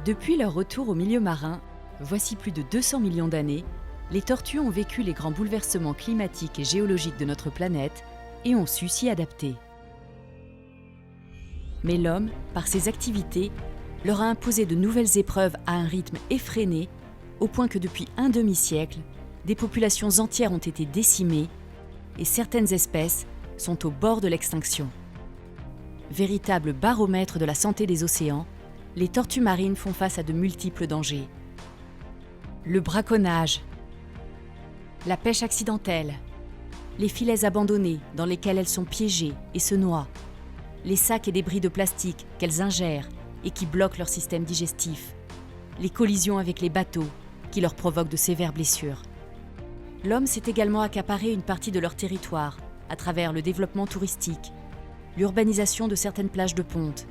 Depuis leur retour au milieu marin, voici plus de 200 millions d'années, les tortues ont vécu les grands bouleversements climatiques et géologiques de notre planète et ont su s'y adapter. Mais l'homme, par ses activités, leur a imposé de nouvelles épreuves à un rythme effréné, au point que depuis un demi-siècle, des populations entières ont été décimées et certaines espèces sont au bord de l'extinction. Véritable baromètre de la santé des océans, les tortues marines font face à de multiples dangers. Le braconnage, la pêche accidentelle, les filets abandonnés dans lesquels elles sont piégées et se noient, les sacs et débris de plastique qu'elles ingèrent et qui bloquent leur système digestif, les collisions avec les bateaux qui leur provoquent de sévères blessures. L'homme s'est également accaparé une partie de leur territoire à travers le développement touristique, l'urbanisation de certaines plages de ponte,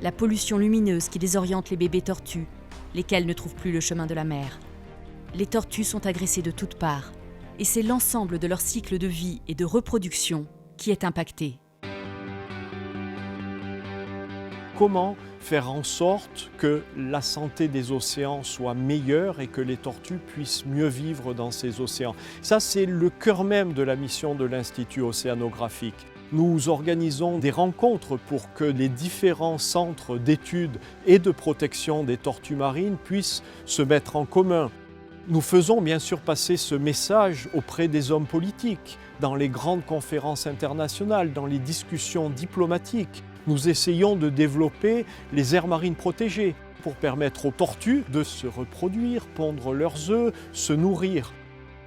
la pollution lumineuse qui désoriente les bébés tortues, lesquels ne trouvent plus le chemin de la mer. Les tortues sont agressées de toutes parts, et c'est l'ensemble de leur cycle de vie et de reproduction qui est impacté. Comment faire en sorte que la santé des océans soit meilleure et que les tortues puissent mieux vivre dans ces océans? Ça, c'est le cœur même de la mission de l'Institut océanographique. Nous organisons des rencontres pour que les différents centres d'études et de protection des tortues marines puissent se mettre en commun. Nous faisons bien sûr passer ce message auprès des hommes politiques, dans les grandes conférences internationales, dans les discussions diplomatiques. Nous essayons de développer les aires marines protégées pour permettre aux tortues de se reproduire, pondre leurs œufs, se nourrir.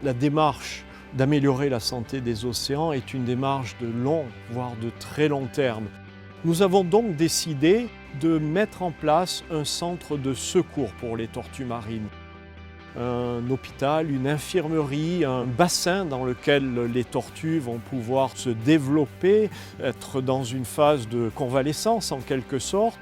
La démarche d'améliorer la santé des océans est une démarche de long, voire de très long terme. Nous avons donc décidé de mettre en place un centre de secours pour les tortues marines. Un hôpital, une infirmerie, un bassin dans lequel les tortues vont pouvoir se développer, être dans une phase de convalescence en quelque sorte.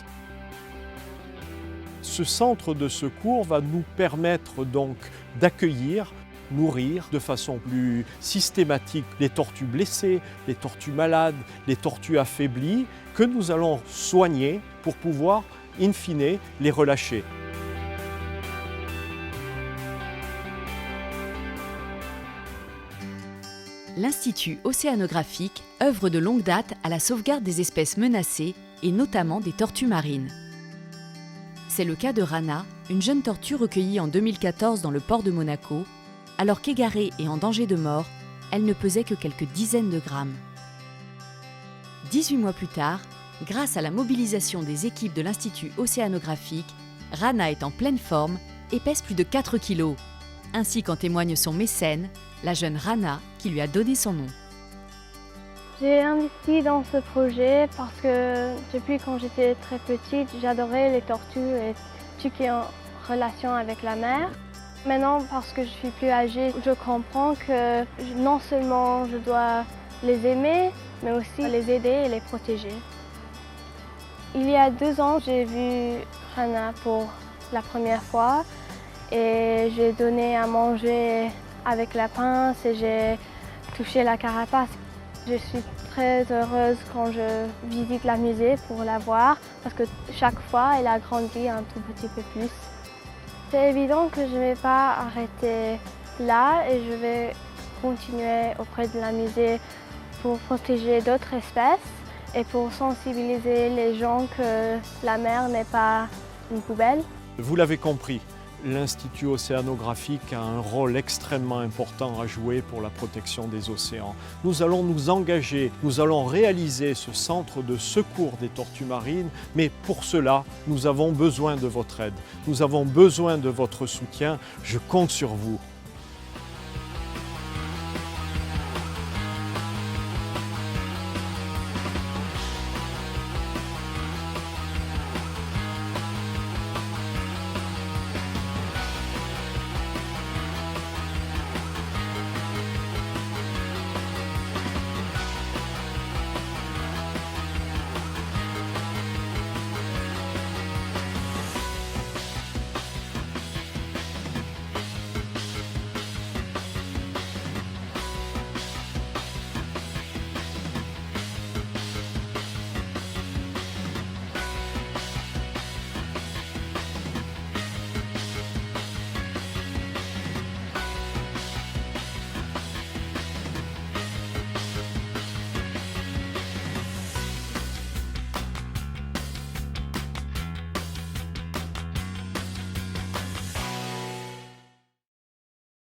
Ce centre de secours va nous permettre donc d'accueillir, nourrir de façon plus systématique les tortues blessées, les tortues malades, les tortues affaiblies, que nous allons soigner pour pouvoir, in fine, les relâcher. L'Institut océanographique œuvre de longue date à la sauvegarde des espèces menacées et notamment des tortues marines. C'est le cas de Rana, une jeune tortue recueillie en 2014 dans le port de Monaco, alors qu'égarée et en danger de mort, elle ne pesait que quelques dizaines de grammes. 18 mois plus tard, grâce à la mobilisation des équipes de l'Institut océanographique, Rana est en pleine forme et pèse plus de 4 kilos, ainsi qu'en témoigne son mécène, la jeune Rana, qui lui a donné son nom. J'ai investi dans ce projet parce que depuis quand j'étais très petite, j'adorais les tortues et tout ce qui est en relation avec la mer. Maintenant, parce que je suis plus âgée, je comprends que non seulement je dois les aimer, mais aussi les aider et les protéger. Il y a 2 ans, j'ai vu Rana pour la première fois et j'ai donné à manger avec la pince et j'ai touché la carapace. Je suis très heureuse quand je visite la musée pour la voir parce que chaque fois, elle a grandi un tout petit peu plus. C'est évident que je ne vais pas arrêter là et je vais continuer auprès de la musée pour protéger d'autres espèces et pour sensibiliser les gens que la mer n'est pas une poubelle. Vous l'avez compris, l'Institut océanographique a un rôle extrêmement important à jouer pour la protection des océans. Nous allons nous engager, nous allons réaliser ce centre de secours des tortues marines, mais pour cela, nous avons besoin de votre aide. Nous avons besoin de votre soutien. Je compte sur vous.